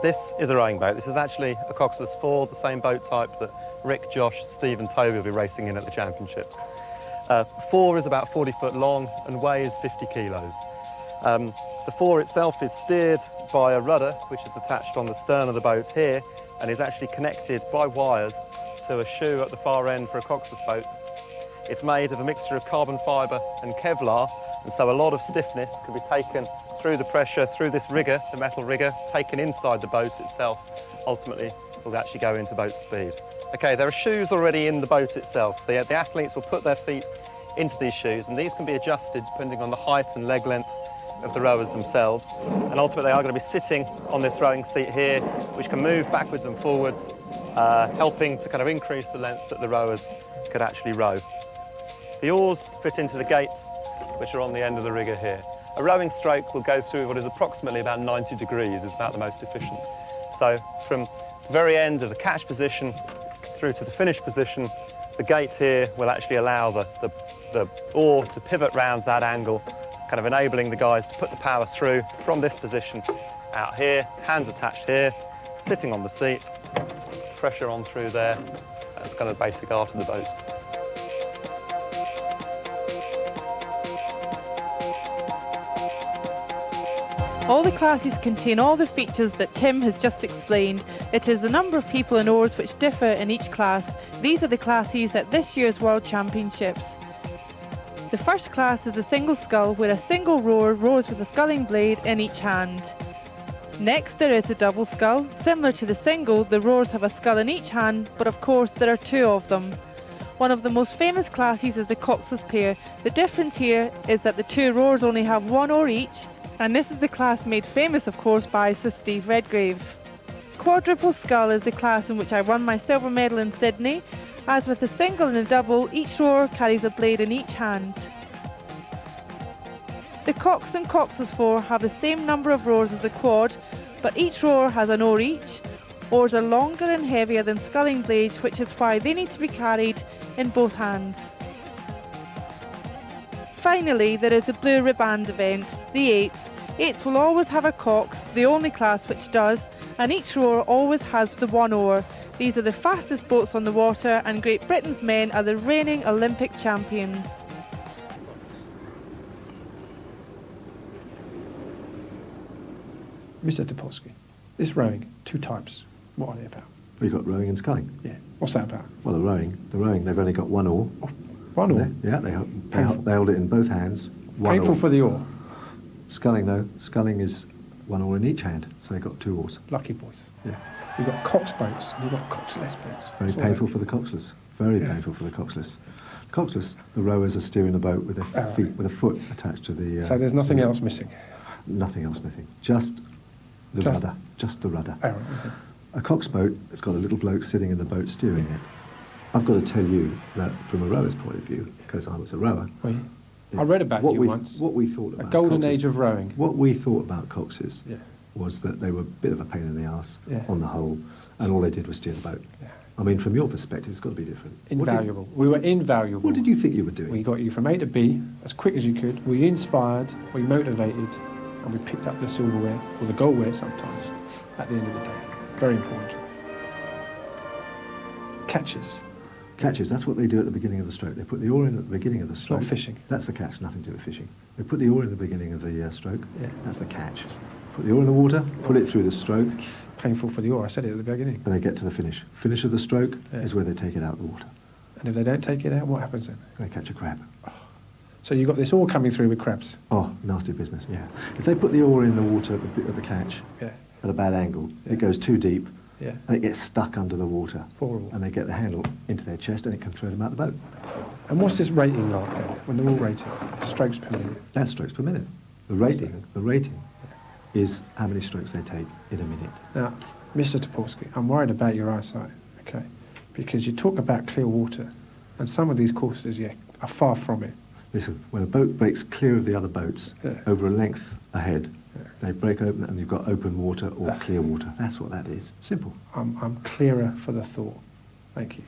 This is a rowing boat. This is actually a Coxless 4, the same boat type that Rick, Josh, Steve and Toby will be racing in at the championships. 4 is about 40 foot long and weighs 50 kilos. The 4 itself is steered by a rudder which is attached on the stern of the boat here and is actually connected by wires to a shoe at the far end for a Coxless boat. It's made of a mixture of carbon fibre and Kevlar, and so a lot of stiffness can be taken through the pressure, through this rigger, the metal rigger, taken inside the boat itself. Ultimately, will actually go into boat speed. Okay, there are shoes already in the boat itself. The athletes will put their feet into these shoes, and these can be adjusted depending on the height and leg length of the rowers themselves. And ultimately, they are going to be sitting on this rowing seat here, which can move backwards and forwards, helping to kind of increase the length that the rowers could actually row. The oars fit into the gates, which are on the end of the rigger here. A rowing stroke will go through what is approximately about 90 degrees, is about the most efficient. So from the very end of the catch position through to the finish position, the gate here will actually allow the oar to pivot round that angle, kind of enabling the guys to put the power through from this position out here, hands attached here, sitting on the seat, pressure on through there. That's kind of the basic art of the boat. All the classes contain all the features that Tim has just explained. It is the number of people and oars which differ in each class. These are the classes at this year's World Championships. The first class is a single scull, where a single rower rows with a sculling blade in each hand. Next there is a double scull. Similar to the single, the rowers have a scull in each hand, but of course there are 2 of them. One of the most famous classes is the Coxless pair. The difference here is that the 2 rowers only have 1 oar each, and this is the class made famous, of course, by Sir Steve Redgrave. Quadruple scull is the class in which I won my silver medal in Sydney. As with a single and a double, each rower carries a blade in each hand. The Cox and Coxless 4 have the same number of rowers as the quad, but each rower has an oar each. Oars are longer and heavier than sculling blades, which is why they need to be carried in both hands. Finally, there is a blue ribband event, the 8s. 8s will always have a Cox, the only class which does, and each rower always has the 1 oar. These are the fastest boats on the water, and Great Britain's men are the reigning Olympic champions. Mr. Topolski, this rowing, 2 types. What are they about? We've got rowing and sculling. Yeah. What's that about? Well, the rowing, they've only got 1 oar. Oh, 1 oar? Yeah, they hold it in both hands. Painful oar. for the oar. Sculling, though, sculling is 1 oar in each hand, so they've got 2 oars. Lucky boys. Yeah. We've got Cox boats, and we've got Coxless boats. Very painful for the Coxless. Very painful for the Coxless. Coxless, the rowers are steering the boat with their feet, with a foot attached to the... so there's nothing else missing? Nothing else missing. Just the rudder. Just the rudder. Oh, okay. A Cox boat has got a little bloke sitting in the boat steering it. I've got to tell you that from a rower's point of view, because I was a rower... Well, I read about you once. What we thought about a golden Coxes, age of rowing. What we thought about Coxes was that they were a bit of a pain in the arse on the whole, and all they did was steer the boat. Yeah. I mean, from your perspective, it's got to be different. Invaluable. We were invaluable. What did you think you were doing? We got you from A to B as quick as you could. We inspired, we motivated, and we picked up the silverware, or the goldware sometimes, at the end of the day. Very important. Catches. Catches, that's what they do at the beginning of the stroke. They put the oar in at the beginning of the stroke. Not fishing. That's the catch, nothing to do with fishing. They put the oar in the beginning of the stroke. Yeah. That's the catch. Put the oar in the water, pull it through the stroke. Painful for the oar, I said it at the beginning. And they get to the finish. Finish of the stroke is where they take it out of the water. And if they don't take it out, what happens then? They catch a crab. Oh. So you've got this oar coming through with crabs? Oh, nasty business, yeah. If they put the oar in the water at the catch at a bad angle, it goes too deep, and it gets stuck under the water. And they get the handle into their chest and it can throw them out the boat. And what's this rating like then, when they're all rated? Strokes per minute? That's strokes per minute. The rating is how many strokes they take in a minute. Now, Mr. Topolski, I'm worried about your eyesight, okay? Because you talk about clear water, and some of these courses, are far from it. Listen, when a boat breaks clear of the other boats over a length ahead, they break open and you've got open water or clear water. That's what that is. Simple. I'm clearer for the thought. Thank you.